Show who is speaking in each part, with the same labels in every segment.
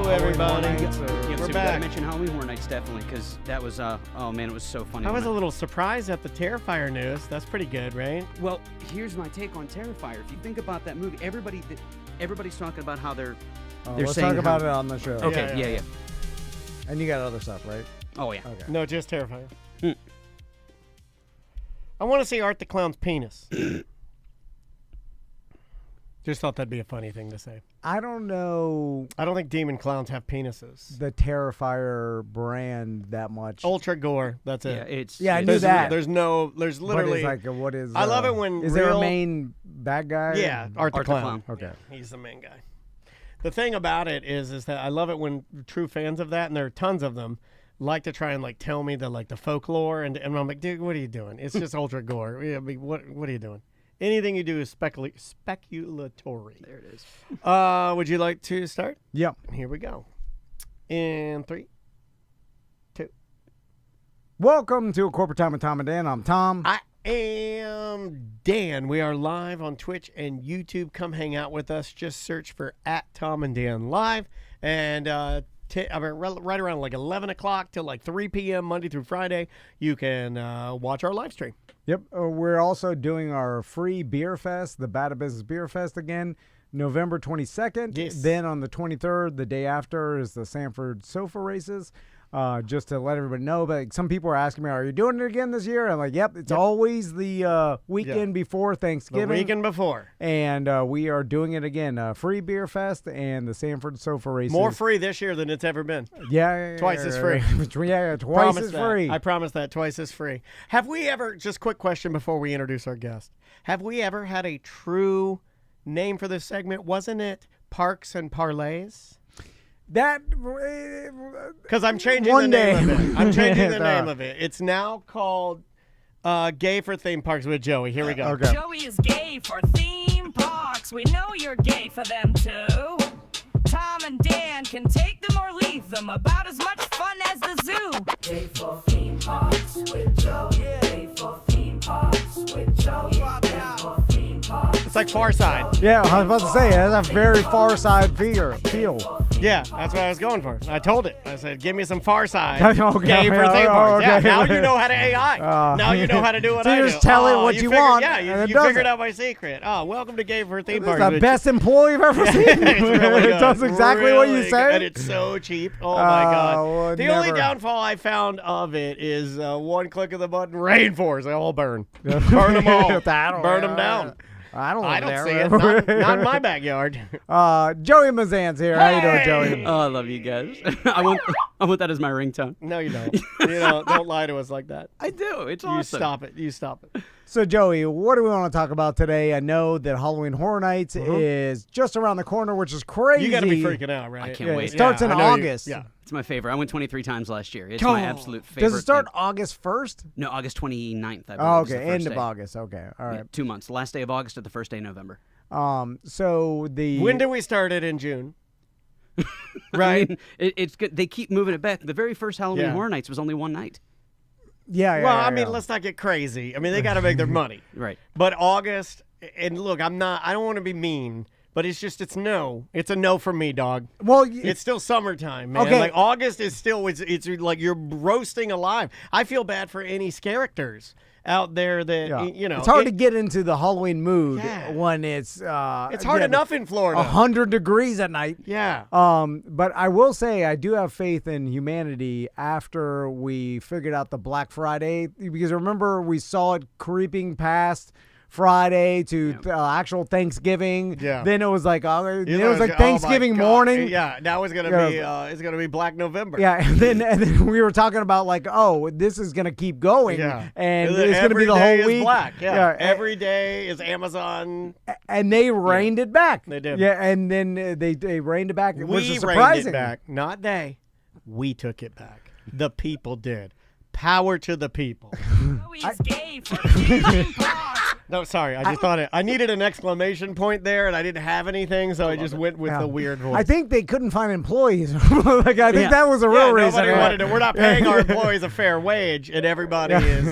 Speaker 1: everybody.
Speaker 2: We're
Speaker 1: back.
Speaker 2: Gotta mention Halloween Horror Nights, definitely, because that was, oh man, it was so funny.
Speaker 1: I was a little surprised at the Terrifier news. That's pretty good, right?
Speaker 2: Well, here's my take on Terrifier. If you think about that movie, everybody's talking about how they're
Speaker 3: let's
Speaker 2: saying
Speaker 3: talk about it on the show.
Speaker 2: Okay, yeah.
Speaker 3: And you got other stuff, right?
Speaker 2: Oh, yeah.
Speaker 3: Okay.
Speaker 1: No, just Terrifier. I want to see Art the Clown's penis. Just thought that'd be a funny thing to say.
Speaker 3: I don't know
Speaker 1: I don't think demon clowns have penises.
Speaker 3: the Terrifier brand that much.
Speaker 1: Ultra gore. That's it.
Speaker 2: Yeah, it's...
Speaker 3: Yeah, I knew
Speaker 1: There's
Speaker 3: that.
Speaker 1: There's literally.
Speaker 3: But it's like, what is?
Speaker 1: I love it when
Speaker 3: is there a
Speaker 1: real-
Speaker 3: main bad guy?
Speaker 1: Yeah, Art the Clown.
Speaker 3: Okay.
Speaker 1: Yeah, he's the main guy. The thing about it is that I love it when true fans of that, and there are tons of them, like to try and like tell me the folklore, and I'm like, dude, what are you doing? It's just ultra gore. I mean, what are you doing? Anything you do is speculatory.
Speaker 2: There it is.
Speaker 1: Would you like to start?
Speaker 3: Yep.
Speaker 1: Here we go. In 3, 2.
Speaker 3: Welcome to A Corporate Time with Tom and Dan. I'm Tom.
Speaker 1: I am Dan. We are live on Twitch and YouTube. Come hang out with us. Just search for @TomandDan Live. And right around like 11 o'clock till like 3 p.m. Monday through Friday, you can watch our live stream.
Speaker 3: Yep. We're also doing our free beer fest, the Bad Business Beer Fest again, November 22nd.
Speaker 1: Yes.
Speaker 3: Then on the 23rd, the day after, is the Sanford Sofa Races. Just to let everybody know, but some people are asking me, are you doing it again this year? I'm like, yep, it's always the weekend before Thanksgiving.
Speaker 1: The weekend before.
Speaker 3: And we are doing it again. Free Beer Fest and the Sanford Sofa Races.
Speaker 1: More free this year than it's ever been.
Speaker 3: Yeah.
Speaker 1: Twice as free.
Speaker 3: Yeah, twice
Speaker 1: Promise
Speaker 3: as
Speaker 1: that.
Speaker 3: free.
Speaker 1: I promise that. Twice as free. Have we ever, just quick question before we introduce our guest, have we ever had a true name for this segment? Wasn't it Parks and Parlays?
Speaker 3: That
Speaker 1: Because I'm changing
Speaker 3: One
Speaker 1: the name
Speaker 3: day.
Speaker 1: of it. I'm changing the name of it. It's now called Gay for Theme Parks with Joey. Here we go.
Speaker 3: Okay.
Speaker 4: Joey is gay for theme parks. We know you're gay for them too. Tom and Dan can take them or leave them. About as much fun as the zoo. Gay for theme parks with Joey. Gay for theme parks with Joey. Gay for theme parks.
Speaker 1: It's like Far Side.
Speaker 3: Yeah, I was about to say, it has a very Far Side feel.
Speaker 1: Yeah, that's what I was going for. I told it. I said, give me some Far Side.
Speaker 3: Okay.
Speaker 1: Gay for
Speaker 3: Oh,
Speaker 1: theme parks.
Speaker 3: okay.
Speaker 1: Yeah, now you know how to AI. Now you know how to do what
Speaker 3: So
Speaker 1: I
Speaker 3: you
Speaker 1: do.
Speaker 3: just tell it what you
Speaker 1: figured-
Speaker 3: want,
Speaker 1: Yeah,
Speaker 3: and
Speaker 1: you
Speaker 3: it does
Speaker 1: figured
Speaker 3: it.
Speaker 1: out my secret. Oh, welcome to Gay for Theme
Speaker 3: This is
Speaker 1: Parks.
Speaker 3: the best employee I've ever seen.
Speaker 1: It's really
Speaker 3: It
Speaker 1: good.
Speaker 3: does exactly what you
Speaker 1: Really
Speaker 3: say.
Speaker 1: good. And it's so cheap. Oh, my God.
Speaker 3: well,
Speaker 1: The only
Speaker 3: never.
Speaker 1: downfall I found of it is one click of the button, rainforest. They all burn. Burn them all. Burn them down.
Speaker 3: I don't
Speaker 1: I
Speaker 3: live
Speaker 1: don't
Speaker 3: there.
Speaker 1: see it. Not in my backyard.
Speaker 3: Joey Mazzant's here. How you doing, Joey?
Speaker 2: Oh, I love you guys. I want that as my ringtone.
Speaker 1: No, you don't. Don't lie to us like that.
Speaker 2: I do. It's
Speaker 1: You
Speaker 2: awesome.
Speaker 1: stop it. You stop it.
Speaker 3: So, Joey, what do we want to talk about today? I know that Halloween Horror Nights is just around the corner, which is crazy.
Speaker 1: You got to be freaking out, right?
Speaker 2: I can't
Speaker 3: Yeah,
Speaker 2: wait.
Speaker 3: it starts in
Speaker 1: I know you-
Speaker 3: August.
Speaker 1: Yeah.
Speaker 2: It's my favorite. I went 23 times last year. It's my absolute favorite.
Speaker 3: Does it start
Speaker 2: thing.
Speaker 3: August 1st?
Speaker 2: No, August 29th, I believe.
Speaker 3: Oh,
Speaker 2: is the
Speaker 3: okay,
Speaker 2: first
Speaker 3: end of
Speaker 2: day.
Speaker 3: August. Okay, all right.
Speaker 2: Yeah, 2 months. Last day of August to the first day of November.
Speaker 3: So the
Speaker 1: When did we start it in June?
Speaker 2: I
Speaker 1: Right?
Speaker 2: mean, it's good. They keep moving it back. The very first Halloween
Speaker 1: Yeah.
Speaker 2: Horror Nights was only one night.
Speaker 3: yeah.
Speaker 1: Well, I mean, let's not get crazy. I mean, they got to make their money.
Speaker 2: Right.
Speaker 1: But August, and look, I don't want to be mean, but it's a no from me, dog.
Speaker 3: Well,
Speaker 1: It's still summertime, man.
Speaker 3: Okay.
Speaker 1: Like August is still, it's like you're roasting alive. I feel bad for any characters out there that,
Speaker 3: it's hard to get into the Halloween mood
Speaker 1: Yeah.
Speaker 3: when it's
Speaker 1: It's hard enough in Florida.
Speaker 3: 100 degrees at night.
Speaker 1: Yeah.
Speaker 3: But I will say I do have faith in humanity after we figured out the Black Friday, because remember we saw it creeping past Friday to actual Thanksgiving.
Speaker 1: Yeah.
Speaker 3: Then it was like
Speaker 1: You
Speaker 3: it
Speaker 1: know,
Speaker 3: was like
Speaker 1: oh my
Speaker 3: Thanksgiving
Speaker 1: God.
Speaker 3: morning.
Speaker 1: Yeah. Now it's gonna be it's gonna be Black November.
Speaker 3: Yeah, and then we were talking about like, oh, this is gonna keep going,
Speaker 1: Yeah.
Speaker 3: and
Speaker 1: Every
Speaker 3: it's gonna be the
Speaker 1: day
Speaker 3: whole
Speaker 1: is
Speaker 3: week.
Speaker 1: Black. Yeah.
Speaker 3: a-
Speaker 1: Every day is Amazon.
Speaker 3: and they reined it back.
Speaker 1: They did.
Speaker 3: Yeah, and then they reined it back, which
Speaker 1: We
Speaker 3: is
Speaker 1: reined
Speaker 3: surprising.
Speaker 1: it back. Not they. We took it back. The people did. Power to the people.
Speaker 4: Joey's gay for theme parks.
Speaker 1: No, sorry. I just thought I needed an exclamation point there, and I didn't have anything, so I just went with the weird voice.
Speaker 3: I think they couldn't find employees. Like I think that was a real reason.
Speaker 1: Nobody wanted it. We're not paying our employees a fair wage, and everybody is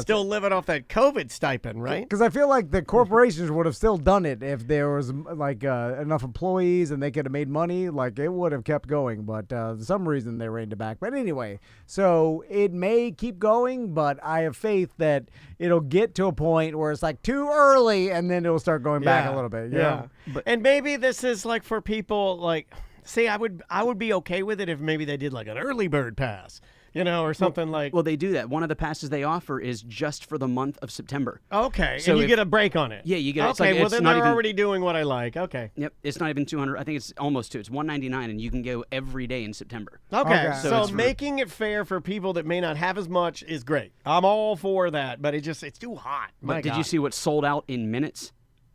Speaker 1: still living off that COVID stipend, right?
Speaker 3: Because I feel like the corporations would have still done it if there was like enough employees and they could have made money. Like it would have kept going, but for some reason they reined it back. But anyway, so it may keep going, but I have faith that it'll get to a point where it's like too early, and then it'll start going back a little bit.
Speaker 1: And maybe this is like for people like, see, I would be okay with it if maybe they did like an early bird pass, or something like.
Speaker 2: Well, they do that. One of the passes they offer is just for the month of September.
Speaker 1: Okay, so and you get a break on it.
Speaker 2: Yeah, you get.
Speaker 1: Okay, well then they're already doing what I like. Okay.
Speaker 2: Yep, it's not even $200. I think it's almost $200. It's $199, and you can go every day in September.
Speaker 1: Okay. So making it fair for people that may not have as much is great. I'm all for that, but it's too hot.
Speaker 2: But did you see what sold out in minutes?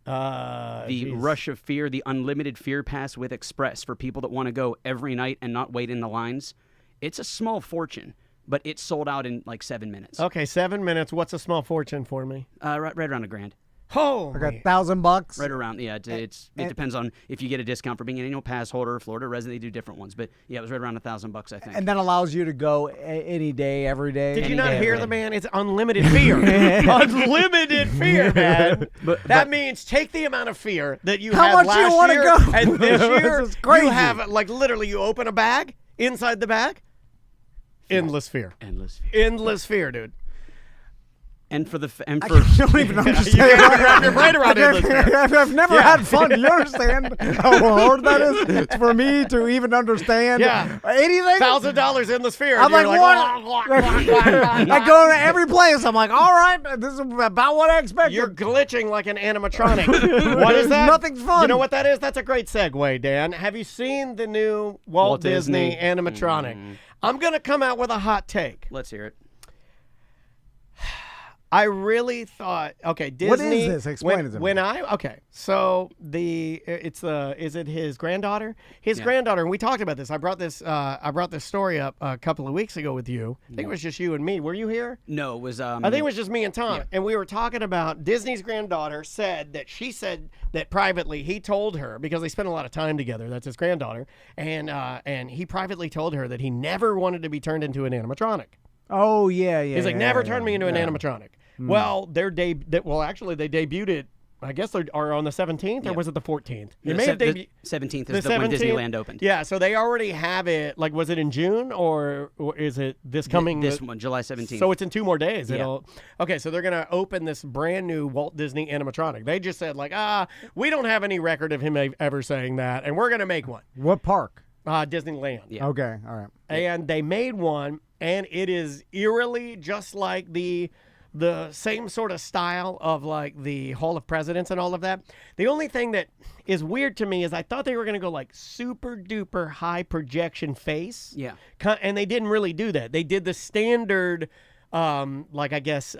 Speaker 2: Rush of Fear, the unlimited Fear Pass with Express for people that want to go every night and not wait in the lines. It's a small fortune, but it sold out in like 7 minutes.
Speaker 1: Okay, 7 minutes. What's a small fortune for me?
Speaker 2: Right around $1,000.
Speaker 1: Oh,
Speaker 3: like $1,000.
Speaker 2: Right around, yeah. It depends on if you get a discount for being an annual pass holder, Florida resident. They do different ones, but yeah, it was right around $1,000, I think.
Speaker 3: And that allows you to go any day, every day.
Speaker 1: Did you not hear the man? It's unlimited fear. Unlimited fear, man. That means take the amount of fear that you had last year,
Speaker 3: go?
Speaker 1: And this year
Speaker 3: This is crazy.
Speaker 1: you have like literally you open a bag. Inside the bag, endless fear. Endless fear, dude.
Speaker 2: And for
Speaker 3: I don't even understand.
Speaker 1: You're right around endless fear.
Speaker 3: I've never had fun. Do you understand how hard that is for me to even understand anything?
Speaker 1: $1,000 endless fear.
Speaker 3: I'm like, what? I go to every place. I'm like, all right, this is about what I expected.
Speaker 1: You're glitching like an animatronic. What is that?
Speaker 3: Nothing's fun.
Speaker 1: You know what that is? That's a great segue, Dan. Have you seen the new Walt Disney animatronic? I'm going to come out with a hot take.
Speaker 2: Let's hear it.
Speaker 1: I really thought, okay, Disney.
Speaker 3: What is this? Explain it to me.
Speaker 1: So is it his granddaughter? His granddaughter, and we talked about this. I brought this story up a couple of weeks ago with you. I think it was just you and me. Were you here?
Speaker 2: No, it was.
Speaker 1: I think it was just me and Tom, and we were talking about Disney's granddaughter said that privately he told her, because they spent a lot of time together. That's his granddaughter, and he privately told her that he never wanted to be turned into an animatronic.
Speaker 3: Oh yeah.
Speaker 1: He's like, never turn me into an animatronic. Well, they debuted it. I guess they are on the 17th, or was it the 14th?
Speaker 2: It may have debuted. 17th is when Disneyland opened.
Speaker 1: Yeah, so they already have it. Like, was it in June, or is it this coming?
Speaker 2: This one, July 17th.
Speaker 1: So it's in 2 more days. Okay, so they're gonna open this brand new Walt Disney animatronic. They just said like, we don't have any record of him ever saying that, and we're gonna make one.
Speaker 3: What park?
Speaker 1: Disneyland.
Speaker 3: Yeah. Okay, all right.
Speaker 1: And they made one, and it is eerily just like the same sort of style of like the Hall of Presidents and all of that. The only thing that is weird to me is I thought they were going to go like super duper high projection face.
Speaker 2: Yeah.
Speaker 1: And they didn't really do that. They did the standard, latex,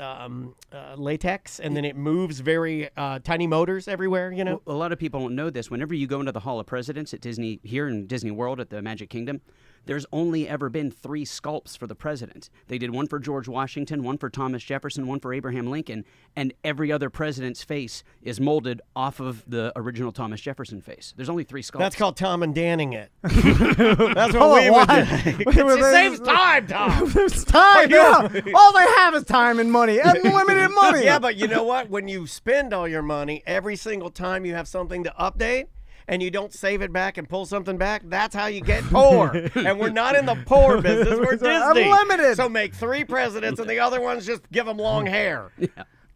Speaker 1: and then it moves very tiny motors everywhere,
Speaker 2: Well, a lot of people don't know this. Whenever you go into the Hall of Presidents at Disney, here in Disney World at the Magic Kingdom, there's only ever been 3 sculpts for the president. They did one for George Washington, one for Thomas Jefferson, one for Abraham Lincoln, and every other president's face is molded off of the original Thomas Jefferson face. There's only 3 sculpts.
Speaker 1: That's called Tom and Danning it. That's what we would do. It saves time, Tom.
Speaker 3: There's time, All they have is time and money. Unlimited money.
Speaker 1: Yeah, but you know what? When you spend all your money, every single time you have something to update, and you don't save it back and pull something back, that's how you get poor. And we're not in the poor business. We're Disney.
Speaker 3: Unlimited.
Speaker 1: So make 3 presidents, and the other ones just give them long hair.
Speaker 2: Yeah.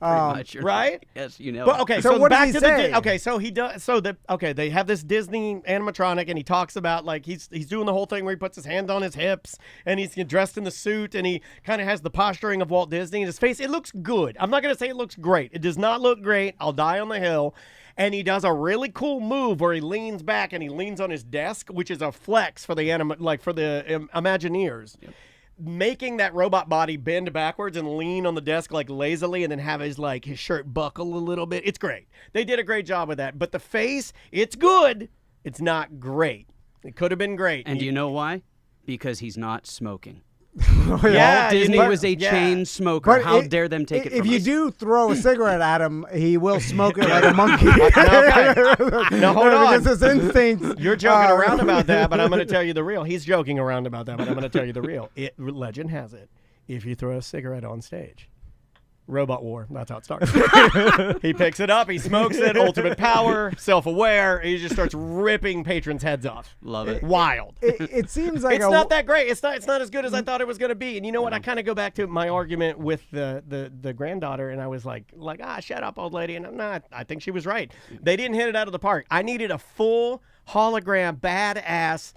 Speaker 2: Much,
Speaker 1: right?
Speaker 2: Yes, you know.
Speaker 1: But okay,
Speaker 3: so what
Speaker 1: back
Speaker 3: does he
Speaker 1: to
Speaker 3: say?
Speaker 1: okay, so he does. So they have this Disney animatronic, and he talks about like he's doing the whole thing where he puts his hands on his hips, and he's dressed in the suit, and he kind of has the posturing of Walt Disney in his face. It looks good. I'm not gonna say it looks great. It does not look great. I'll die on the hill. And he does a really cool move where he leans back and he leans on his desk, which is a flex for the Imagineers. Yep. Making that robot body bend backwards and lean on the desk like lazily, and then have his shirt buckle a little bit. It's great. They did a great job with that. But the face, it's good. It's not great. It could have been great.
Speaker 2: And do you know why? Because he's not smoking.
Speaker 1: Yeah,
Speaker 2: Disney
Speaker 1: but-
Speaker 2: was a
Speaker 1: yeah.
Speaker 2: chain smoker.
Speaker 3: But
Speaker 2: How dare them take it
Speaker 3: if
Speaker 2: from
Speaker 3: you
Speaker 2: us?
Speaker 3: do throw a cigarette at him, he will smoke it like a monkey.
Speaker 1: Now, hold on.
Speaker 3: It's his instinct.
Speaker 1: You're joking around about that, but I'm going to tell you the real. He's joking around about that, but I'm going to tell you the real. Legend has it, if you throw a cigarette on stage, robot war. That's how it starts. He picks it up, he smokes it, ultimate power, self-aware. He just starts ripping patrons' heads off.
Speaker 2: Love it.
Speaker 1: Wild.
Speaker 3: It seems like
Speaker 1: It's not that great. It's not as good as I thought it was going to be. And you know what? I kind of go back to my argument with the granddaughter, and I was like, shut up, old lady. And I'm not. I think she was right. They didn't hit it out of the park. I needed a full hologram, badass,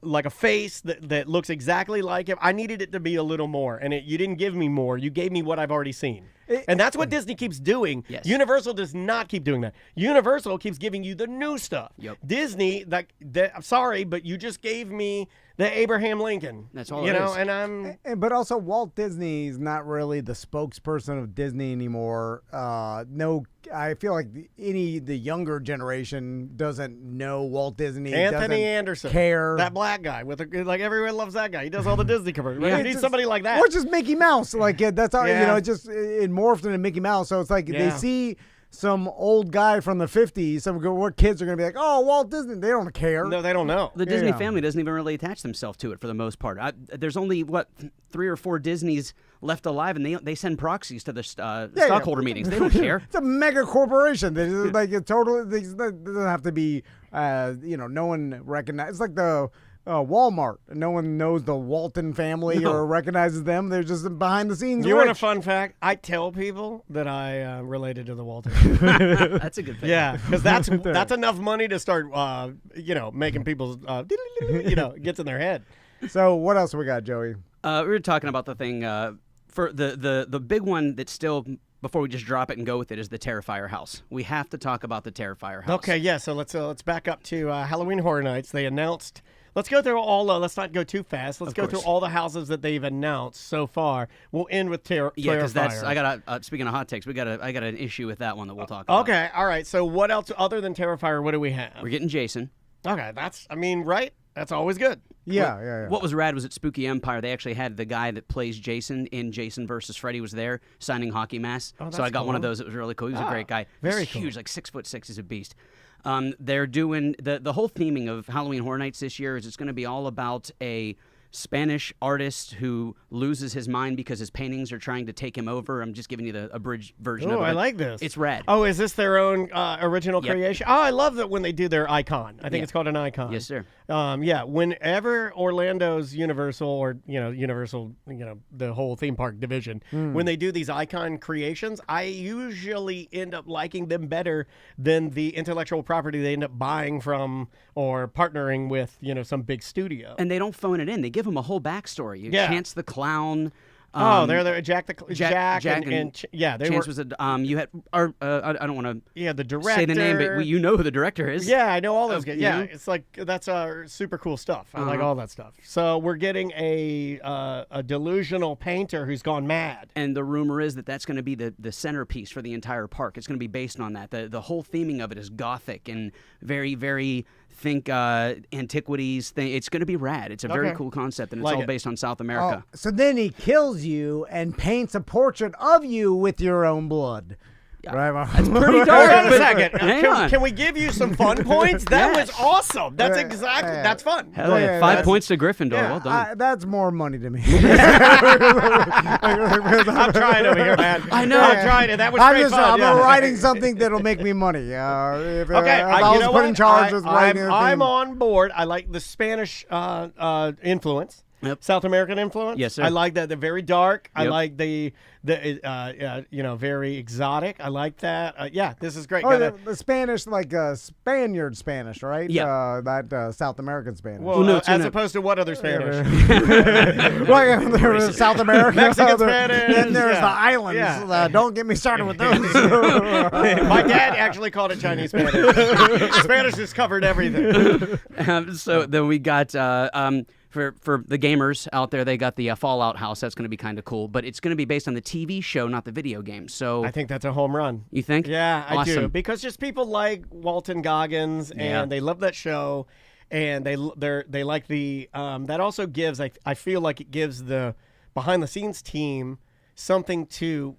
Speaker 1: like a face that looks exactly like him. I needed it to be a little more, and you didn't give me more. You gave me what I've already seen. And that's what Disney keeps doing.
Speaker 2: Yes.
Speaker 1: Universal does not keep doing that. Universal keeps giving you the new stuff.
Speaker 2: Yep.
Speaker 1: Disney, I'm sorry, but you just gave me the Abraham Lincoln.
Speaker 2: That's all
Speaker 1: you
Speaker 2: it
Speaker 1: know,
Speaker 2: is.
Speaker 1: and I'm
Speaker 3: But also, Walt Disney's not really the spokesperson of Disney anymore. No, I feel like the younger generation doesn't know Walt Disney.
Speaker 1: Anthony
Speaker 3: doesn't
Speaker 1: Anderson.
Speaker 3: care.
Speaker 1: That black guy with like everyone loves that guy. He does all the Disney commercials.
Speaker 2: Yeah.
Speaker 1: You need somebody like that.
Speaker 3: Or just Mickey Mouse. Like that's how
Speaker 1: Yeah.
Speaker 3: it morphed into Mickey Mouse. So it's like they
Speaker 1: Yeah.
Speaker 3: see some old guy from the 50s. What kids are going to be like, oh, Walt Disney. They don't care.
Speaker 1: No, they don't know.
Speaker 2: The Disney
Speaker 3: Yeah.
Speaker 2: family doesn't even really attach themselves to it for the most part. There's only, 3 or 4 Disneys left alive, and they send proxies to the stockholder meetings. They don't care.
Speaker 3: It's a mega corporation. They just, like it totally. It doesn't have to be. No one recognizes. It's like the Walmart. No one knows the Walton family or recognizes them. They're just behind the scenes.
Speaker 1: You want a
Speaker 3: rich.
Speaker 1: fun fact? I tell people that I related to the Walton.
Speaker 2: That's a good thing.
Speaker 1: Yeah, because that's enough money to start, making people's, gets in their head.
Speaker 3: So what else we got, Joey?
Speaker 2: We were talking about the thing for the big one that's still, before we just drop it and go with it, is the Terrifier house. We have to talk about the Terrifier house.
Speaker 1: Okay, yeah. So let's back up to Halloween Horror Nights. They announced. Let's go through all. Let's not go too fast. Let's go through all the houses that they've announced so far. We'll end with
Speaker 2: Yeah, because
Speaker 1: Terrifier.
Speaker 2: I got speaking of hot takes, I got an issue with that one that we'll talk about.
Speaker 1: Okay, all right. So what else other than Terrifier? What do we have?
Speaker 2: We're getting Jason.
Speaker 1: Okay, right? That's always good.
Speaker 3: Yeah.
Speaker 2: What was rad was at Spooky Empire, they actually had the guy that plays Jason in Jason versus Freddy was there signing hockey masks.
Speaker 1: Oh,
Speaker 2: so I
Speaker 1: that's
Speaker 2: got one of
Speaker 1: cool.
Speaker 2: those. It was really cool. He was a great guy.
Speaker 1: very
Speaker 2: He's
Speaker 1: cool.
Speaker 2: huge, like 6'6". He's a beast. They're doing the whole theming of Halloween Horror Nights this year is it's going to be all about a Spanish artist who loses his mind because his paintings are trying to take him over. I'm just giving you the abridged version
Speaker 1: Oh,
Speaker 2: of it.
Speaker 1: I like this.
Speaker 2: It's rad.
Speaker 1: Oh, is this their own original
Speaker 2: Yep.
Speaker 1: creation? Oh, I love that when they do their icon. I think
Speaker 2: Yeah.
Speaker 1: it's called an icon.
Speaker 2: Yes, sir.
Speaker 1: Yeah, whenever Orlando's Universal or Universal, the whole theme park division, when they do these icon creations, I usually end up liking them better than the intellectual property they end up buying from or partnering with, some big studio.
Speaker 2: And they don't phone it in. They give him a whole backstory.
Speaker 1: Yeah.
Speaker 2: Chance the Clown.
Speaker 1: They're Jack and yeah, they
Speaker 2: Chance
Speaker 1: were.
Speaker 2: was you had I don't want to
Speaker 1: Yeah, the director.
Speaker 2: say the name, but you know who the director is.
Speaker 1: Yeah, I know all those guys.
Speaker 2: you
Speaker 1: Yeah,
Speaker 2: know?
Speaker 1: it's like that's super cool stuff. I like all that stuff. So we're getting a delusional painter who's gone mad.
Speaker 2: And the rumor is that that's going to be the centerpiece for the entire park. It's going to be based on that. The whole theming of it is gothic and very, very antiquities thing. It's going to be rad. It's a very
Speaker 1: Okay.
Speaker 2: cool concept, and it's
Speaker 1: Like
Speaker 2: all
Speaker 1: it.
Speaker 2: based on South
Speaker 3: Oh,
Speaker 2: America.
Speaker 3: so then he kills you and paints a portrait of you with your own blood. Right?
Speaker 2: That's pretty
Speaker 1: Hold
Speaker 2: dark.
Speaker 1: on a
Speaker 2: but-
Speaker 1: second.
Speaker 2: Hang on.
Speaker 1: Can we give you some fun points? That
Speaker 2: Yes.
Speaker 1: was awesome. That's
Speaker 3: Yeah,
Speaker 1: exactly.
Speaker 3: yeah.
Speaker 1: That's fun.
Speaker 2: Hell yeah.
Speaker 3: Yeah,
Speaker 2: 5
Speaker 3: that's-
Speaker 2: points to Gryffindor.
Speaker 1: Yeah,
Speaker 2: Well done.
Speaker 3: That's more money to me.
Speaker 1: I'm trying over here, man.
Speaker 2: I know.
Speaker 1: I'm trying to. That was straight fun.
Speaker 3: I'm
Speaker 1: yeah.
Speaker 3: writing something that'll make me money. If
Speaker 1: Okay,
Speaker 3: I
Speaker 1: you
Speaker 3: was
Speaker 1: know
Speaker 3: put in
Speaker 1: what?
Speaker 3: charge of writing
Speaker 1: I'm
Speaker 3: anything-
Speaker 1: on board. I like the Spanish influence.
Speaker 2: Yep.
Speaker 1: South American influence.
Speaker 2: Yes, sir.
Speaker 1: I like that. They're very dark. I
Speaker 2: Yep.
Speaker 1: like the very exotic. I like that. Yeah, this is great.
Speaker 3: Oh,
Speaker 1: Gotta-
Speaker 3: the Spanish, like Spaniard Spanish, right?
Speaker 2: Yeah.
Speaker 3: That South American Spanish.
Speaker 1: well,
Speaker 2: no, it's
Speaker 1: as
Speaker 2: gonna-
Speaker 1: opposed to what other Spanish?
Speaker 3: Well, there was South America,
Speaker 1: Mexican
Speaker 3: there-
Speaker 1: Spanish,
Speaker 3: then there's
Speaker 1: yeah.
Speaker 3: the islands.
Speaker 1: Yeah.
Speaker 3: Don't get me started with those.
Speaker 1: My dad actually called it Chinese Spanish. Spanish has covered everything.
Speaker 2: So then we got for the gamers out there, they got the Fallout house. That's going to be kind of cool, but it's going to be based on the TV show, not the video game. So
Speaker 1: I think that's a home run.
Speaker 2: you think?
Speaker 1: Yeah, I do.
Speaker 2: Awesome.
Speaker 1: Because just people like Walton Goggins, and
Speaker 2: Yeah.
Speaker 1: they love that show. and they like the that also gives I feel like it gives the behind the scenes team something to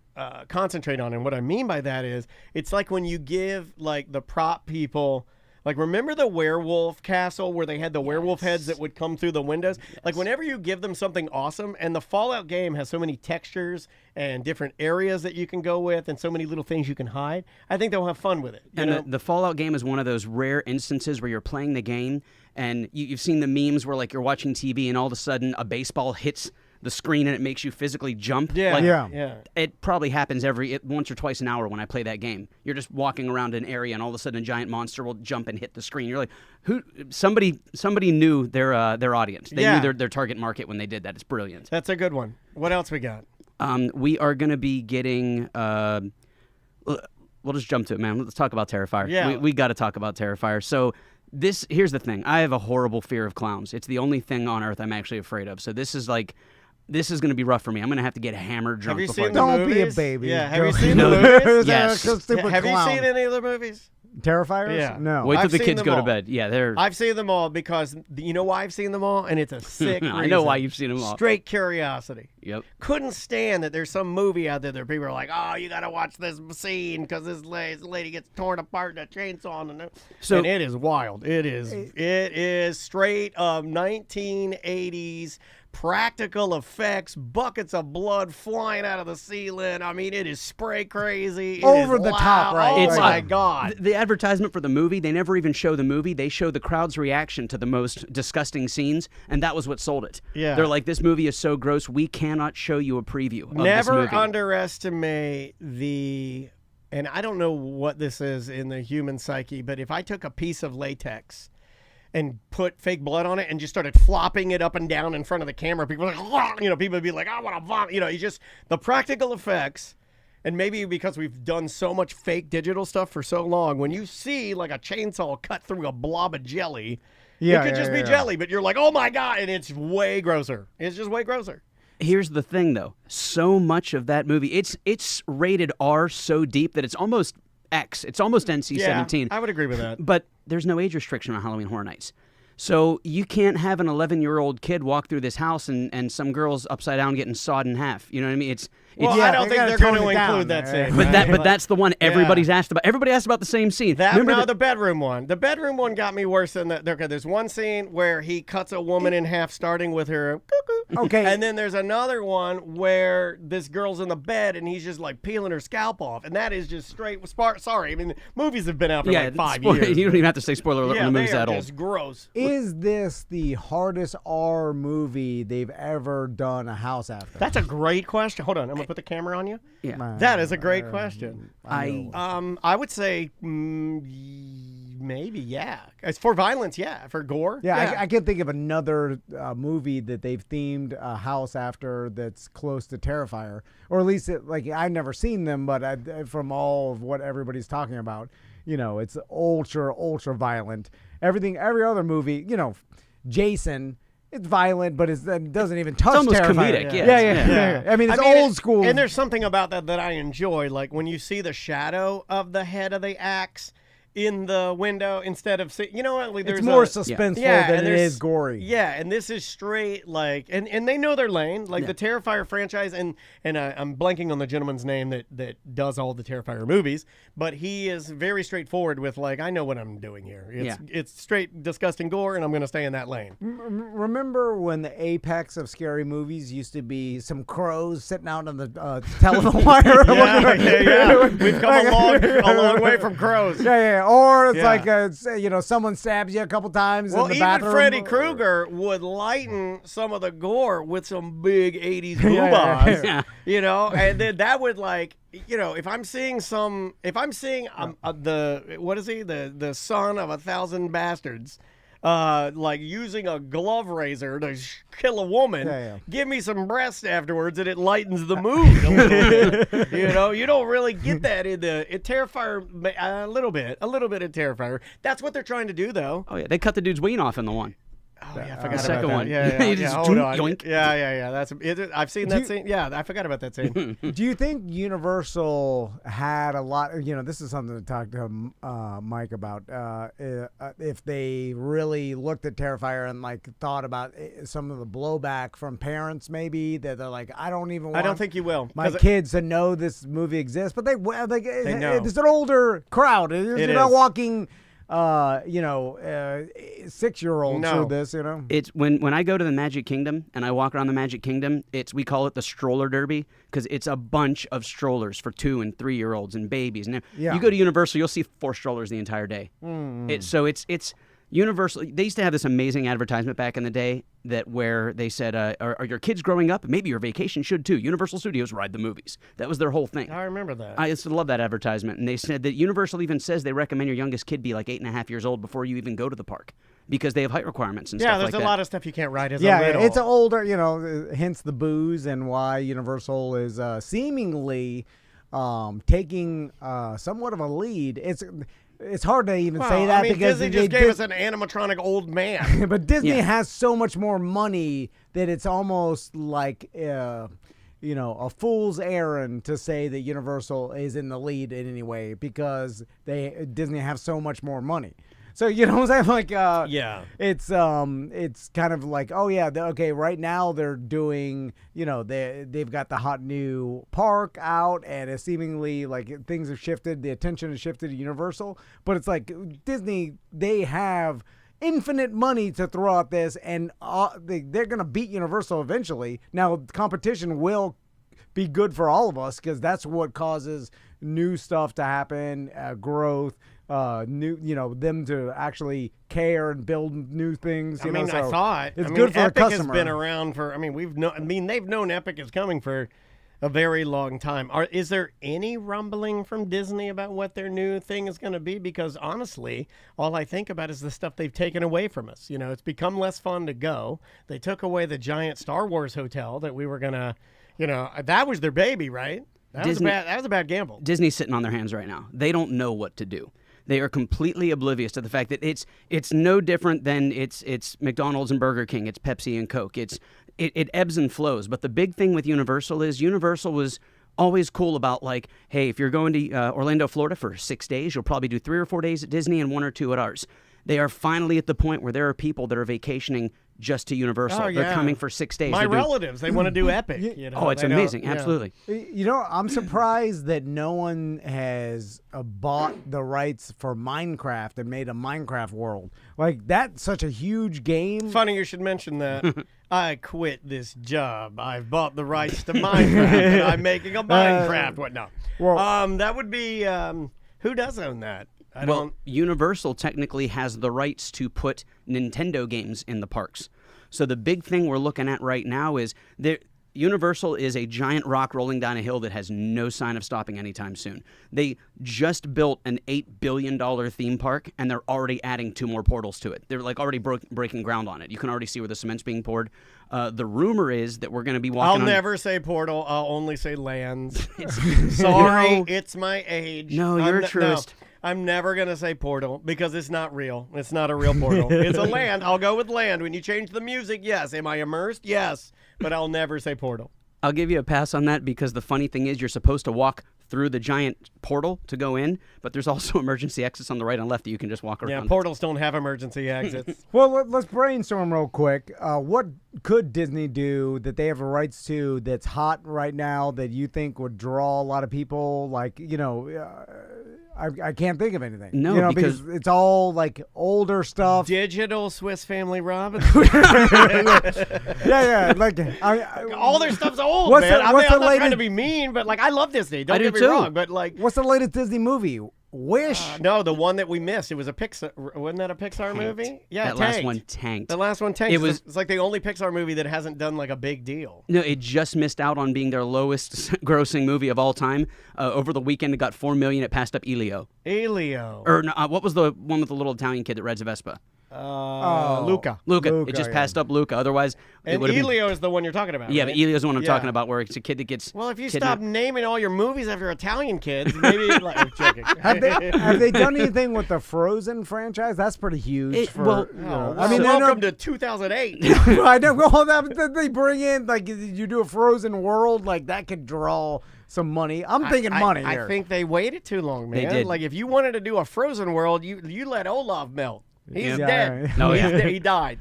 Speaker 1: concentrate on. And what I mean by that is it's like when you give like the prop people, like remember the werewolf castle where they had the werewolf heads that would come through the windows? Like whenever you give them something awesome, and the Fallout game has so many textures and different areas that you can go with and so many little things you can hide, I think they'll have fun with it.
Speaker 2: And the Fallout game is one of those rare instances where you're playing the game and you've seen the memes where like you're watching TV and all of a sudden a baseball hits the screen and it makes you physically jump.
Speaker 1: Yeah.
Speaker 2: It probably happens once or twice an hour when I play that game. You're just walking around an area and all of a sudden a giant monster will jump and hit the screen. You're like, who? Somebody knew their audience. They knew their target market when they did that. It's brilliant.
Speaker 1: That's a good one. What else we got?
Speaker 2: We are going to be getting. We'll just jump to it, man. Let's talk about Terrifier.
Speaker 1: Yeah.
Speaker 2: We got to talk about Terrifier. So here's the thing. I have a horrible fear of clowns. It's the only thing on earth I'm actually afraid of. So this is going to be rough for me. I'm going to have to get hammered drunk.
Speaker 1: Have you
Speaker 2: before
Speaker 1: seen
Speaker 2: I
Speaker 1: the
Speaker 3: Don't be a
Speaker 1: movies?
Speaker 3: baby.
Speaker 1: Yeah. Have you
Speaker 3: Go-
Speaker 1: seen
Speaker 2: No.
Speaker 1: the movies?
Speaker 2: Yes.
Speaker 1: Have you seen any of the movies?
Speaker 3: Terrifiers?
Speaker 1: Yeah.
Speaker 3: No.
Speaker 2: Wait till
Speaker 1: I've
Speaker 2: the
Speaker 1: seen
Speaker 2: kids
Speaker 1: them
Speaker 2: go to
Speaker 1: all.
Speaker 2: bed. Yeah, they're.
Speaker 1: I've seen them all because you know why I've seen them all, and it's a sick
Speaker 2: I
Speaker 1: reason.
Speaker 2: know why you've seen them all.
Speaker 1: Straight curiosity.
Speaker 2: Yep.
Speaker 1: Couldn't stand that there's some movie out there that people are like, oh, you got to watch this scene because this lady gets torn apart in a chainsaw. And it is wild. It is straight 1980s practical effects, buckets of blood flying out of the ceiling. I mean, it is spray crazy. It
Speaker 3: Over
Speaker 1: is
Speaker 3: the
Speaker 1: loud.
Speaker 3: top, right?
Speaker 1: Oh,
Speaker 2: It's
Speaker 1: my God.
Speaker 2: The advertisement for the movie, they never even show the movie. They show the crowd's reaction to the most disgusting scenes, and that was what sold it.
Speaker 1: Yeah.
Speaker 2: They're like, this movie is so gross, we cannot show you a preview of this
Speaker 1: Never
Speaker 2: movie.
Speaker 1: underestimate and I don't know what this is in the human psyche, but if I took a piece of latex and put fake blood on it and just started flopping it up and down in front of the camera, people would people would be like, I want to vomit. You just the practical effects. And maybe because we've done so much fake digital stuff for so long, when you see like a chainsaw cut through a blob of jelly, it could just be jelly, but you're like, oh my God, and it's way grosser. It's just way grosser.
Speaker 2: Here's the thing, though. So much of that movie, it's rated R so deep that it's almost X. It's almost NC-17.
Speaker 1: I would agree with that.
Speaker 2: But there's no age restriction on Halloween Horror Nights. So you can't have an 11-year-old kid walk through this house and some girl's upside down getting sawed in half. You know what I mean?
Speaker 1: Well,
Speaker 3: Yeah,
Speaker 1: I don't
Speaker 3: they
Speaker 1: think
Speaker 3: gotta
Speaker 1: they're going
Speaker 3: tone
Speaker 1: to
Speaker 3: it down,
Speaker 1: include that
Speaker 3: man.
Speaker 1: scene.
Speaker 2: But that's the one everybody's asked about. Everybody asked about the same scene.
Speaker 1: The bedroom one. The bedroom one got me worse than that. Okay, there's one scene where he cuts a woman in half, starting with her cuckoo.
Speaker 3: Okay.
Speaker 1: And then there's another one where this girl's in the bed and he's just like peeling her scalp off, and that is just straight. Sorry, I mean, movies have been out for like 5 years.
Speaker 2: You don't even have to say spoiler alert
Speaker 1: Yeah,
Speaker 2: when the
Speaker 1: they
Speaker 2: movie's
Speaker 1: are
Speaker 2: that old.
Speaker 1: just gross.
Speaker 3: Is this the hardest R movie they've ever done a house after?
Speaker 1: That's a great question. Hold on, I'm gonna put the camera on you.
Speaker 2: Yeah.
Speaker 1: That is a great question.
Speaker 2: I
Speaker 1: I would say maybe, yeah. As for violence, yeah. For gore,
Speaker 3: Yeah, I can't think of another movie that they've themed a house after that's close to Terrifier, or at least I've never seen them, but from all of what everybody's talking about, it's ultra violent. Every other movie, Jason. It's violent, but it doesn't even touch
Speaker 2: almost
Speaker 3: Terrifier.
Speaker 2: comedic,
Speaker 3: Yeah. I mean, it's old school.
Speaker 1: And there's something about that I enjoy, like when you see the shadow of the head of the axe in the window instead of like
Speaker 3: it's more suspenseful than
Speaker 1: and
Speaker 3: it is gory.
Speaker 1: Yeah, and this is straight and they know their lane, like the Terrifier franchise, and I'm blanking on the gentleman's name that does all the Terrifier movies, but he is very straightforward with I know what I'm doing here. It's straight disgusting gore, and I'm going to stay in that lane.
Speaker 3: Remember when the apex of scary movies used to be some crows sitting out on the telephone wire?
Speaker 1: Yeah. We've come a long way from crows.
Speaker 3: Yeah. Or it's someone stabs you a couple times in the bathroom.
Speaker 1: Even Freddy Krueger would lighten some of the gore with some big 80s boobas, and then that would if I'm seeing the son of 1,000 bastards, using a glove razor to kill a woman, give me some breast afterwards, and it lightens the mood a little bit. You don't really get that in Terrifier. A little bit in Terrifier. That's what they're trying to do, though.
Speaker 2: Oh yeah, they cut the dude's ween off in the one.
Speaker 1: Oh, yeah, I forgot
Speaker 2: The
Speaker 1: about
Speaker 2: second
Speaker 1: that.
Speaker 2: one.
Speaker 1: Yeah,
Speaker 2: You
Speaker 1: yeah,
Speaker 2: just
Speaker 1: hold on.
Speaker 2: yoink.
Speaker 1: Yeah. I've seen that scene. Yeah, I forgot about that scene.
Speaker 3: Do you think Universal had a lot? This is something to talk to Mike about. If they really looked at Terrifier and like thought about some of the blowback from parents, maybe that they're like, I don't even. Want
Speaker 1: I don't think you will.
Speaker 3: my kids to know this movie exists, but they know. It's an older crowd. You're not
Speaker 1: is.
Speaker 3: walking. 6-year-olds through this,
Speaker 2: It's when I go to the Magic Kingdom and I walk around the Magic Kingdom, we call it the stroller derby because it's a bunch of strollers for 2 and 3-year-olds and babies. And
Speaker 3: Yeah.
Speaker 2: you go to Universal, you'll see 4 strollers the entire day. It's Universal. They used to have this amazing advertisement back in the day where they said, "Are your kids growing up? Maybe your vacation should too. Universal Studios ride the movies." That was their whole thing.
Speaker 1: I remember that.
Speaker 2: I used to love that advertisement, and they said that Universal even says they recommend your youngest kid be like 8.5 years old before you even go to the park because they have height requirements and stuff like that.
Speaker 1: There's a lot of stuff you can't ride as a
Speaker 3: Yeah,
Speaker 1: little.
Speaker 3: it's older, hence the booze and why Universal is seemingly taking somewhat of a lead. It's hard to even say that because
Speaker 1: Disney just gave us an animatronic old man.
Speaker 3: but Disney has so much more money that it's almost like a fool's errand to say that Universal is in the lead in any way because Disney have so much more money. So you know what I'm saying? Like, it's kind of like, oh yeah, okay. Right now they're doing, they've got the hot new park out, and it's seemingly like things have shifted. The attention has shifted to Universal, but it's like Disney. They have infinite money to throw at this, and they're gonna beat Universal eventually. Now competition will be good for all of us because that's what causes new stuff to happen, growth. Them to actually care and build new things.
Speaker 1: I thought
Speaker 3: it's good for
Speaker 1: Epic
Speaker 3: a customer.
Speaker 1: has been around for. They've known Epic is coming for a very long time. Is there any rumbling from Disney about what their new thing is going to be? Because honestly, all I think about is the stuff they've taken away from us. It's become less fun to go. They took away the giant Star Wars hotel that we were gonna. That was their baby, right? That was a bad gamble.
Speaker 2: Disney's sitting on their hands right now. They don't know what to do. They are completely oblivious to the fact that it's no different than it's McDonald's and Burger King. It's Pepsi and Coke. It ebbs and flows. But the big thing with Universal is Universal was always cool about like, hey, if you're going to Orlando, Florida for 6 days, you'll probably do 3 or 4 days at Disney and 1 or 2 at ours. They are finally at the point where there are people that are vacationing just to Universal.
Speaker 1: Oh, yeah.
Speaker 2: They're coming for 6 days.
Speaker 1: My relatives, they want to do Epic.
Speaker 2: It's amazing. Absolutely.
Speaker 3: I'm surprised that no one has bought the rights for Minecraft and made a Minecraft world. Like, that's such a huge game.
Speaker 1: Funny you should mention that. I quit this job. I've bought the rights to Minecraft, and I'm making a Minecraft. What? No.
Speaker 3: Well,
Speaker 1: that would be who does own that?
Speaker 2: Universal technically has the rights to put Nintendo games in the parks. So the big thing we're looking at right now is Universal is a giant rock rolling down a hill that has no sign of stopping anytime soon. They just built an $8 billion theme park, and they're already adding 2 more portals to it. They're like already breaking ground on it. You can already see where the cement's being poured. The rumor is that we're going to be walking
Speaker 1: I'll never say portal. I'll only say lands. It's my age.
Speaker 2: No, you're a truist.
Speaker 1: No. I'm never going to say portal because it's not real. It's not a real portal. It's a land. I'll go with land. When you change the music, yes. Am I immersed? Yes. But I'll never say portal.
Speaker 2: I'll give you a pass on that because the funny thing is you're supposed to walk through the giant portal to go in, but there's also emergency exits on the right and left that you can just walk around.
Speaker 1: Yeah, portals don't have emergency exits.
Speaker 3: Well, let's brainstorm real quick. What could Disney do that they have the rights to that's hot right now that you think would draw a lot of people? Like, I can't think of anything.
Speaker 2: No,
Speaker 3: because it's all like older stuff.
Speaker 1: Digital Swiss Family Robinson.
Speaker 3: Yeah. Like
Speaker 1: all their stuff's old,
Speaker 3: what's
Speaker 1: man.
Speaker 3: the
Speaker 1: I'm not
Speaker 3: latest-
Speaker 1: trying to be mean, but like I love Disney. Don't get me
Speaker 2: too.
Speaker 1: wrong, but like
Speaker 3: what's the latest Disney movie? Wish.
Speaker 1: No, the one that we missed. It was a Pixar. Wasn't that a Pixar movie? Yeah,
Speaker 2: that last one tanked.
Speaker 1: The last one tanked.
Speaker 2: It's
Speaker 1: like the only Pixar movie that hasn't done like a big deal.
Speaker 2: No, it just missed out on being their lowest grossing movie of all time. Over the weekend, it got $4 million. It passed up Elio.
Speaker 1: Elio.
Speaker 2: Or what was the one with the little Italian kid that rides a Vespa?
Speaker 1: Luca.
Speaker 2: Luca. It just passed up Luca. Otherwise, it
Speaker 1: And
Speaker 2: would have been.
Speaker 1: Elio is the one you're talking about.
Speaker 2: Yeah,
Speaker 1: right?
Speaker 2: but Elio's the one I'm
Speaker 1: Yeah.
Speaker 2: talking about, where it's a kid that gets.
Speaker 1: Well, if you
Speaker 2: kidnapped.
Speaker 1: stop naming all your movies after Italian kids, maybe. I'm joking.
Speaker 3: Have they done anything with the Frozen franchise? That's pretty huge.
Speaker 2: well,
Speaker 1: I mean,
Speaker 3: they're
Speaker 1: welcome to 2008.
Speaker 3: I know. Well, they bring in like you do a Frozen world, like that could draw some money. I'm thinking money here.
Speaker 1: I think they waited too long, man.
Speaker 2: They did.
Speaker 1: Like if you wanted to do a Frozen world, you let Olaf melt. He's
Speaker 3: Yeah.
Speaker 1: dead.
Speaker 2: No, yeah.
Speaker 1: He died.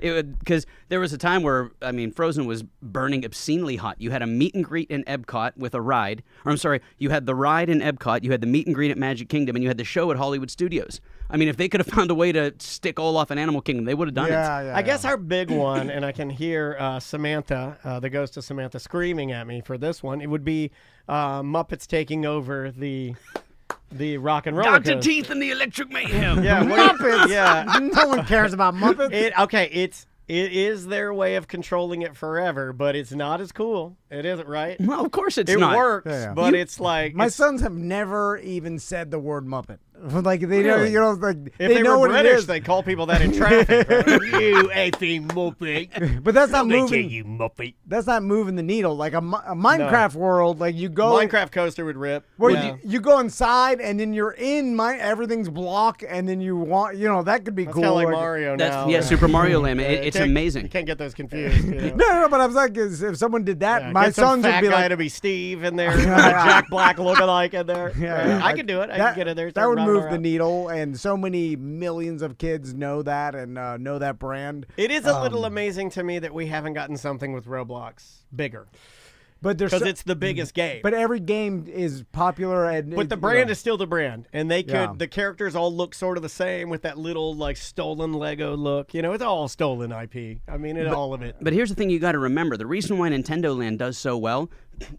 Speaker 2: Because there was a time where, I mean, Frozen was burning obscenely hot. You had a meet and greet in Epcot with a ride. Or I'm sorry, you had the ride in Epcot, you had the meet and greet at Magic Kingdom, and you had the show at Hollywood Studios. I mean, if they could have found a way to stick Olaf in Animal Kingdom, they would have done it.
Speaker 1: I guess our big one, and I can hear Samantha, the ghost of Samantha, screaming at me for this one. It would be Muppets taking over the Rock and Roller
Speaker 2: Dr.
Speaker 1: Coaster.
Speaker 2: Teeth and the Electric Mayhem.
Speaker 1: Yeah,
Speaker 3: Muppets.
Speaker 1: Yeah.
Speaker 3: No one cares about Muppets.
Speaker 1: It is their way of controlling it forever, but it's not as cool. It isn't, right?
Speaker 2: Well, of course it's
Speaker 1: It
Speaker 2: not.
Speaker 1: works,
Speaker 3: Yeah.
Speaker 1: but it's like
Speaker 3: My
Speaker 1: it's-
Speaker 3: sons have never even said the word Muppet. Like they
Speaker 1: Really?
Speaker 3: know, like
Speaker 1: If
Speaker 3: they know
Speaker 1: were
Speaker 3: what
Speaker 1: British,
Speaker 3: it is.
Speaker 1: they call people that in traffic. Right? You effing Muppet.
Speaker 3: But that's not
Speaker 1: They
Speaker 3: moving.
Speaker 1: say you Muppet.
Speaker 3: That's not moving the needle. Like a Minecraft world, like you go.
Speaker 1: Minecraft coaster would rip.
Speaker 3: Well,
Speaker 1: Yeah.
Speaker 3: you go inside and then you're in everything's blocked, and then you want that could be
Speaker 1: That's
Speaker 3: cool.
Speaker 1: kind of like
Speaker 3: Like-
Speaker 1: Mario
Speaker 2: That's,
Speaker 1: now.
Speaker 2: yeah, Super Mario Land.
Speaker 1: Yeah,
Speaker 2: It's
Speaker 1: you
Speaker 2: amazing.
Speaker 1: can't get those confused.
Speaker 3: No, but I was like, if someone did that,
Speaker 1: Yeah,
Speaker 3: my
Speaker 1: get some
Speaker 3: sons would
Speaker 1: fat
Speaker 3: be
Speaker 1: guy
Speaker 3: like,
Speaker 1: to be Steve in there, Jack Black lookalike in there.
Speaker 3: Yeah,
Speaker 1: I could do it. I
Speaker 3: that,
Speaker 1: could get in there.
Speaker 3: That
Speaker 1: start
Speaker 3: would
Speaker 1: running
Speaker 3: move the
Speaker 1: around.
Speaker 3: needle, and so many millions of kids know that and know that brand.
Speaker 1: It is a little amazing to me that we haven't gotten something with Roblox bigger
Speaker 3: But there's
Speaker 1: because it's the biggest game.
Speaker 3: But every game is popular, and
Speaker 1: But the brand is still the brand, and they could
Speaker 3: Yeah.
Speaker 1: the characters all look sort of the same with that little like stolen Lego look. You know, it's all stolen IP. I mean, all of it.
Speaker 2: But here's the thing you got to remember. The reason why Nintendo Land does so well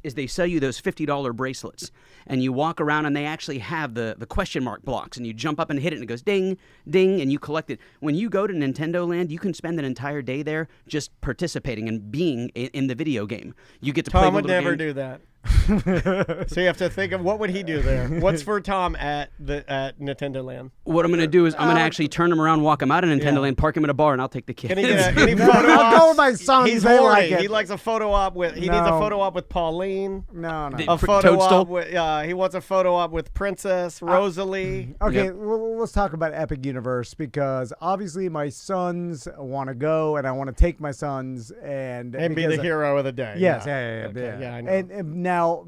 Speaker 2: is they sell you those $50 bracelets. And you walk around and they actually have the question mark blocks. And you jump up and hit it and it goes ding, ding, and you collect it. When you go to Nintendo Land, you can spend an entire day there just participating and being in the video game. You get to play
Speaker 1: Tom
Speaker 2: the
Speaker 1: would
Speaker 2: little
Speaker 1: never
Speaker 2: game.
Speaker 1: do that. So you have to think of what would he do there. What's for Tom at Nintendo Land?
Speaker 2: What I'm going to do is I'm going to actually turn him around, walk him out of Nintendo Land, park him at a bar, and I'll take the kids.
Speaker 1: Can he get any photo
Speaker 3: I'll
Speaker 1: ops?
Speaker 3: go with my sons,
Speaker 1: He's
Speaker 3: they
Speaker 1: horny.
Speaker 3: like it.
Speaker 1: He likes a photo op with. He needs a
Speaker 3: No.
Speaker 1: photo op with Pauline.
Speaker 3: no.
Speaker 2: The-
Speaker 1: A photo
Speaker 2: Toadstool?
Speaker 1: op with. He wants a photo op with Princess Rosalie.
Speaker 3: Okay,
Speaker 2: Yep.
Speaker 3: well, let's talk about Epic Universe, because obviously my sons want to go, and I want to take my sons and
Speaker 1: And be
Speaker 3: because-
Speaker 1: the hero of the day.
Speaker 3: Yes,
Speaker 1: Okay,
Speaker 3: yeah.
Speaker 1: I know.
Speaker 3: And now,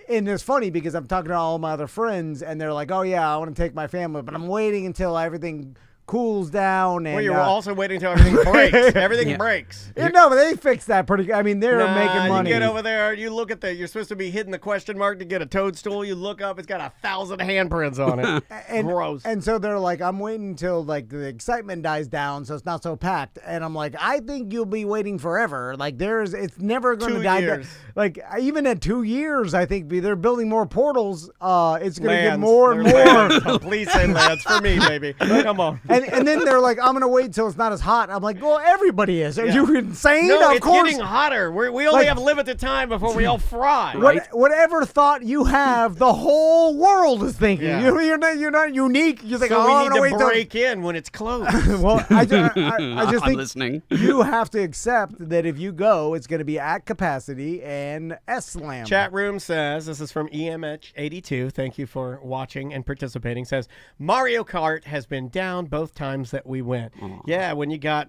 Speaker 3: and it's funny because I'm talking to all my other friends, and they're like, "Oh yeah, I want to take my family," but I'm waiting until everything cools down. And
Speaker 1: Well, you were also waiting until everything breaks. Everything
Speaker 2: Yeah.
Speaker 1: breaks.
Speaker 3: no, but they fixed that pretty good. I mean, they're making money.
Speaker 1: You get over there, you look at you're supposed to be hitting the question mark to get a toadstool. You look up, it's got 1,000 handprints on it.
Speaker 3: and,
Speaker 1: Gross.
Speaker 3: And so they're like, I'm waiting until like the excitement dies down, so it's not so packed. And I'm like, I think you'll be waiting forever. Like it's never going to
Speaker 1: 2
Speaker 3: die.
Speaker 1: years.
Speaker 3: Like even at 2 years, I think they're building more portals. It's going to get
Speaker 1: Lands.
Speaker 3: more and
Speaker 1: They're
Speaker 3: more.
Speaker 1: lands. Please say lands for me, baby. Come on.
Speaker 3: And then they're like, I'm gonna wait till it's not as hot. I'm like, well, everybody is. Are
Speaker 1: Yeah.
Speaker 3: you insane?
Speaker 1: No,
Speaker 3: of
Speaker 1: it's
Speaker 3: course.
Speaker 1: getting hotter. We only
Speaker 3: Like-
Speaker 1: have limited time before we all fry.
Speaker 3: Whatever thought you have, the whole world is thinking.
Speaker 1: Yeah.
Speaker 3: You're not unique. You think,
Speaker 1: So
Speaker 3: oh,
Speaker 1: we
Speaker 3: I'm
Speaker 1: need
Speaker 3: gonna wait
Speaker 1: to
Speaker 3: till.
Speaker 1: break in when it's closed.
Speaker 3: Well, I just
Speaker 2: I'm
Speaker 3: think
Speaker 2: listening.
Speaker 3: you have to accept that if you go, it's going to be at capacity and S-Slam.
Speaker 1: Chat room says, this is from EMH82. Thank you for watching and participating. Says, Mario Kart has been down both times that we went. Yeah, when you got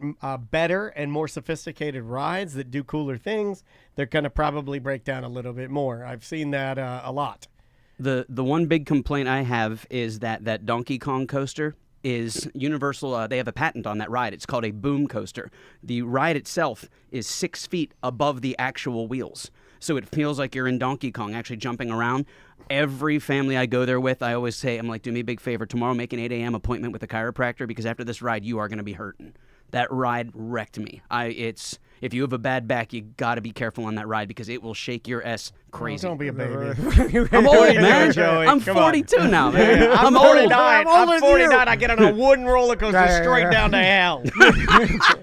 Speaker 1: better and more sophisticated rides that do cooler things, they're going to probably break down a little bit more. I've seen that a lot.
Speaker 2: The one big complaint I have is that Donkey Kong coaster is Universal. They have a patent on that ride. It's called a boom coaster. The ride itself is 6 feet above the actual wheels. So it feels like you're in Donkey Kong, actually jumping around. Every family I go there with, I always say, I'm like, do me a big favor. Tomorrow, make an 8 a.m. appointment with a chiropractor, because after this ride, you are going to be hurting. That ride wrecked me. If you have a bad back, you got to be careful on that ride, because it will shake your S Crazy.
Speaker 1: Don't be a baby.
Speaker 2: I'm old,
Speaker 1: you
Speaker 2: man.
Speaker 1: doing, Joey?
Speaker 2: I'm
Speaker 1: Come on.
Speaker 2: 42 now, man.
Speaker 1: I'm
Speaker 2: old.
Speaker 1: 49.
Speaker 3: I'm older
Speaker 1: I'm
Speaker 3: than
Speaker 1: 49.
Speaker 3: you.
Speaker 1: I get on a wooden roller coaster
Speaker 3: Yeah.
Speaker 1: straight down to hell.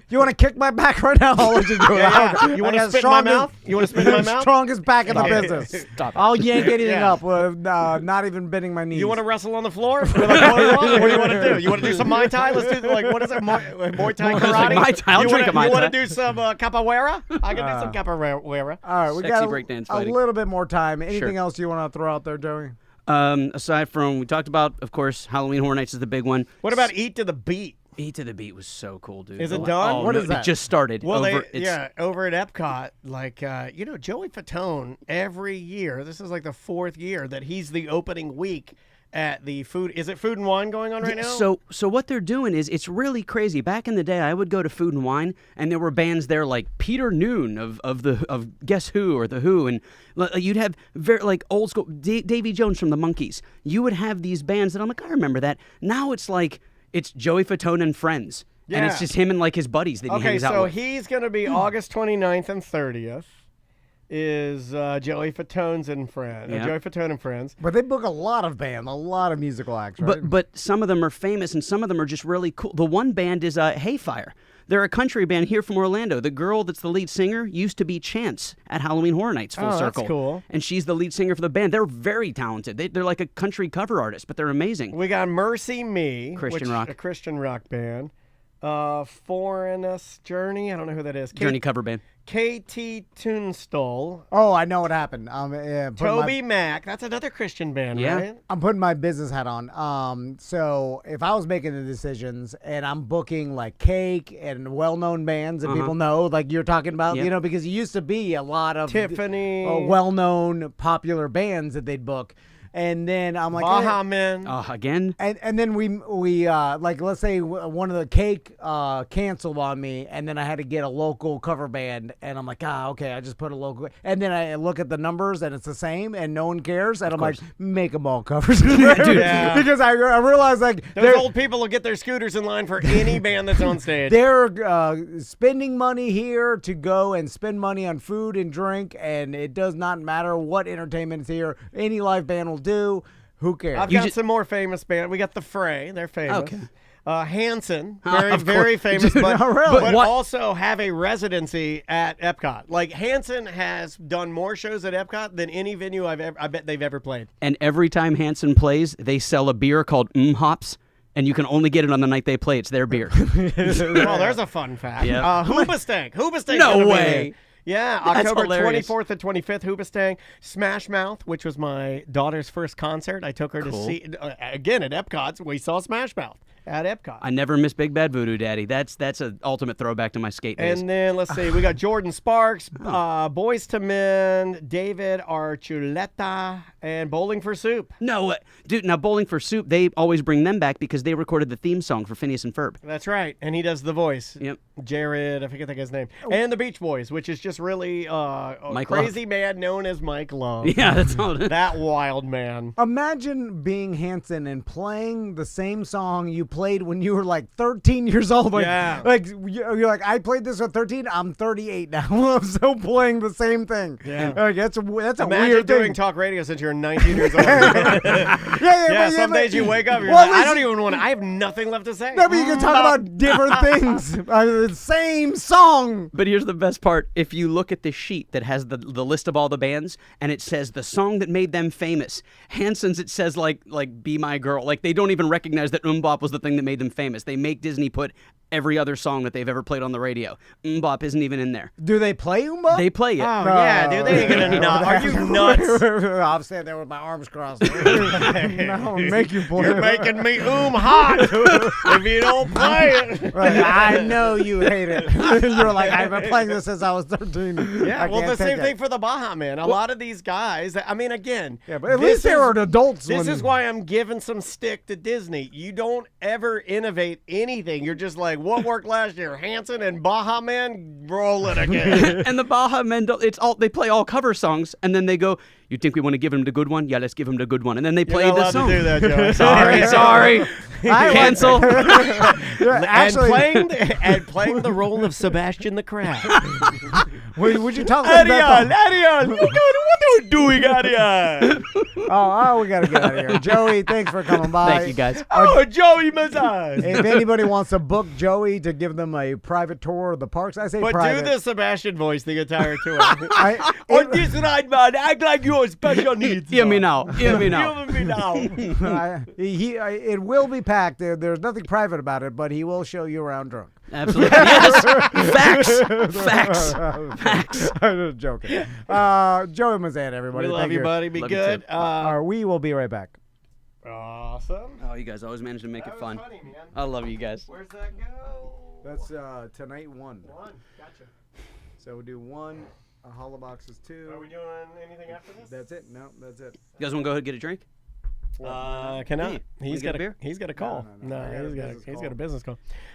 Speaker 3: You want to kick my back right now? I'll let you do it.
Speaker 1: Yeah. You want to spit in my mouth? You want to spit in my mouth?
Speaker 3: Strongest back in the
Speaker 1: Stop it.
Speaker 3: business.
Speaker 2: Stop it.
Speaker 3: I'll yank anything
Speaker 1: Yeah.
Speaker 3: up, not even bending my knees.
Speaker 1: You want to wrestle on the floor? With a What do you want to do? You want to do some Muay Thai? Let's do what is it? Muay Thai karate?
Speaker 2: Muay Thai. I'll drink a Muay
Speaker 1: You want
Speaker 2: Thai.
Speaker 1: to do some capoeira? I can do some capoeira.
Speaker 3: All right, we
Speaker 2: Sexy
Speaker 3: got
Speaker 2: breakdance
Speaker 3: a
Speaker 2: fighting.
Speaker 3: little bit more time. Anything
Speaker 2: Sure.
Speaker 3: else you want to throw out there, Joey?
Speaker 2: Aside from, we talked about, of course, Halloween Horror Nights is the big one.
Speaker 1: What about Eat to the Beat?
Speaker 2: Eat to the Beat was so cool, dude.
Speaker 1: Is it done?
Speaker 2: Oh,
Speaker 3: What
Speaker 2: no,
Speaker 3: is that?
Speaker 2: It just started.
Speaker 1: Well,
Speaker 2: It's-
Speaker 1: over at Epcot, like, Joey Fatone, every year, this is like the 4th year that he's the opening week at the food. Is it Food and Wine going on right now?
Speaker 2: So what they're doing is, it's really crazy. Back in the day, I would go to Food and Wine, and there were bands there like Peter Noon of Guess Who or The Who, and you'd have very like old school Davy Jones from the Monkees. You would have these bands that I'm like, I remember that. Now it's like it's Joey Fatone and friends, and it's
Speaker 1: Yeah.
Speaker 2: just him and like his buddies that he
Speaker 1: Okay,
Speaker 2: hangs out
Speaker 1: so
Speaker 2: with.
Speaker 1: he's going to be August 29th and 30th. Is Joey Fatone's and friends?
Speaker 2: Yeah.
Speaker 1: Joey Fatone and friends.
Speaker 3: But they book a lot of bands, a lot of musical acts, right?
Speaker 2: But some of them are famous and some of them are just really cool. The one band is Hayfire. They're a country band here from Orlando. The girl that's the lead singer used to be Chance at Halloween Horror Nights Full
Speaker 1: Oh, that's
Speaker 2: Circle.
Speaker 1: cool.
Speaker 2: And she's the lead singer for the band. They're very talented. They're like a country cover artist, but they're amazing.
Speaker 1: We got Mercy Me,
Speaker 2: Christian rock.
Speaker 1: a Christian rock band. Foreigners Journey. I don't know who that is.
Speaker 2: Journey cover band.
Speaker 1: KT Tunstall.
Speaker 3: oh, I know what happened. Yeah,
Speaker 1: Toby Mac. That's another Christian band,
Speaker 2: Yeah.
Speaker 1: right?
Speaker 3: I'm putting my business hat on. So if I was making the decisions and I'm booking like Cake and well-known bands that people know, like you're talking about,
Speaker 2: Yep.
Speaker 3: because it used to be a lot of
Speaker 1: Tiffany.
Speaker 3: well-known popular bands that they'd book. And then I'm like,
Speaker 1: Baha Men.
Speaker 2: Again?
Speaker 3: and then we like, let's say one of the Cake canceled on me, and then I had to get a local cover band, and I'm like, okay, I just put a local, and then I look at the numbers and it's the same, and no one cares, and I'm like, make them all covers,
Speaker 1: Yeah.
Speaker 3: because I realize like
Speaker 1: Those old people will get their scooters in line for any band that's on stage.
Speaker 3: they're spending money here to go and spend money on food and drink, and it does not matter what entertainment is here. Any live band will do. Who cares?
Speaker 1: I've got some more famous band. We got the Fray. They're famous.
Speaker 2: Okay.
Speaker 1: Hanson,
Speaker 2: Of
Speaker 1: very
Speaker 2: course.
Speaker 1: famous,
Speaker 2: Dude,
Speaker 1: but,
Speaker 3: no, really?
Speaker 1: but
Speaker 2: What-
Speaker 1: also have a residency at Epcot. Like Hanson has done more shows at Epcot than any venue I bet they've ever played.
Speaker 2: And every time Hanson plays, they sell a beer called Hops, and you can only get it on the night they play. It's their beer.
Speaker 1: Well, there's a fun fact.
Speaker 2: Yeah.
Speaker 1: Hoobastank. Hoobastank.
Speaker 2: No way.
Speaker 1: Yeah,
Speaker 2: That's
Speaker 1: October
Speaker 2: hilarious.
Speaker 1: 24th and 25th, Hoobastank. Smash Mouth, which was my daughter's first concert. I took her to
Speaker 2: Cool.
Speaker 1: see, again, at Epcot. We saw Smash Mouth at Epcot.
Speaker 2: I never miss Big Bad Voodoo Daddy. That's an ultimate throwback to my skate days.
Speaker 1: And then let's see, we got Jordan Sparks, Boys to Men, David Archuleta, and Bowling for Soup.
Speaker 2: No, dude, now Bowling for Soup, they always bring them back because they recorded the theme song for Phineas and Ferb.
Speaker 1: That's right, and he does the voice.
Speaker 2: Yep.
Speaker 1: Jared, I forget that guy's name, and the Beach Boys, which is just really a
Speaker 2: Mike
Speaker 1: crazy man known as Mike Love.
Speaker 2: Yeah, that's all.
Speaker 1: That wild man.
Speaker 3: Imagine being Hanson and playing the same song you played when you were like 13 years old. Like,
Speaker 1: Yeah.
Speaker 3: like you're like, I played this at 13. I'm 38 now. I'm still playing the same thing.
Speaker 1: Yeah.
Speaker 3: Like, that's a
Speaker 1: Imagine
Speaker 3: weird
Speaker 1: doing
Speaker 3: thing.
Speaker 1: talk radio since you're 19 years old.
Speaker 3: Yeah,
Speaker 1: Some
Speaker 3: but-
Speaker 1: days you wake up, you're
Speaker 3: Well,
Speaker 1: like,
Speaker 3: at
Speaker 1: I
Speaker 3: least
Speaker 1: don't even want to, I have nothing left to say.
Speaker 3: No, but you can talk about different things. The same song.
Speaker 2: But here's the best part. If you look at the sheet that has the list of all the bands, and it says the song that made them famous, Hanson's, it says like Be My Girl. Like, they don't even recognize that Bop was the thing that made them famous. They make Disney put every other song that they've ever played on the radio. Bop isn't even in there.
Speaker 3: Do they play Oomba?
Speaker 2: They play it.
Speaker 1: Oh, yeah, dude, they ain't gonna not. Are you nuts?
Speaker 3: I'm standing there with my arms crossed. No, make you play.
Speaker 1: You're making me hot if you don't play it.
Speaker 3: Right, I know you hate it. You're like, I've been playing this since I was 13.
Speaker 1: Yeah,
Speaker 3: I
Speaker 1: well,
Speaker 3: can't
Speaker 1: the
Speaker 3: take
Speaker 1: same
Speaker 3: it.
Speaker 1: thing for the Baja Man. A lot of these guys, I mean, again,
Speaker 3: Yeah, but at
Speaker 1: this
Speaker 3: least they
Speaker 1: is-
Speaker 3: were adults.
Speaker 1: This
Speaker 3: when,
Speaker 1: is why I'm giving some stick to Disney. You don't ever innovate anything. You're just like, what worked last year? Hanson and Baja Man, roll it again.
Speaker 2: And the Baja Men, they play all cover songs, and then they go, you think we want to give him the good one? Yeah, let's give him the good one. And then they
Speaker 1: You're
Speaker 2: play
Speaker 1: not
Speaker 2: the
Speaker 1: allowed
Speaker 2: song.
Speaker 1: to do that, Joe.
Speaker 2: Sorry. Cancel.
Speaker 3: Actually,
Speaker 1: and playing the role of Sebastian the Crab.
Speaker 3: would you talk about
Speaker 1: Ariel, what are you doing, Ariel?
Speaker 3: Oh, we gotta get out of here. Joey, thanks for coming by.
Speaker 2: Thank you, guys.
Speaker 1: Oh, Joey Mazzant.
Speaker 3: If anybody wants to book Joey to give them a private tour of the parks, I say
Speaker 1: But
Speaker 3: private.
Speaker 1: do the Sebastian voice the entire tour.
Speaker 3: On
Speaker 1: this ride, man, act like you're special needs.
Speaker 2: Hear me now. Hear me now.
Speaker 1: Hear me now.
Speaker 3: it will be packed. There's nothing private about it, but he will show you around drunk.
Speaker 2: Absolutely. Yes. Facts.
Speaker 3: I'm just joking. Joey Mazzant, everybody.
Speaker 1: We love
Speaker 3: Thank
Speaker 1: you, buddy. Be
Speaker 2: Love you
Speaker 1: good.
Speaker 2: too.
Speaker 3: We will be right back.
Speaker 1: Awesome.
Speaker 2: Oh, you guys always manage to make
Speaker 1: That
Speaker 2: it
Speaker 1: was
Speaker 2: fun.
Speaker 1: funny, man.
Speaker 2: I love you guys.
Speaker 1: Where's that go?
Speaker 3: That's tonight 1.
Speaker 1: Gotcha.
Speaker 3: So we'll do 1. Hollow boxes 2.
Speaker 1: Are we doing anything after this?
Speaker 3: That's it. No, that's it.
Speaker 2: You guys want to go ahead and get a drink?
Speaker 1: Cannot.
Speaker 2: Hey,
Speaker 1: He's
Speaker 2: wanna get
Speaker 1: got
Speaker 2: a beer?
Speaker 1: He's got a call.
Speaker 3: No. I got a business
Speaker 1: He's got a business call.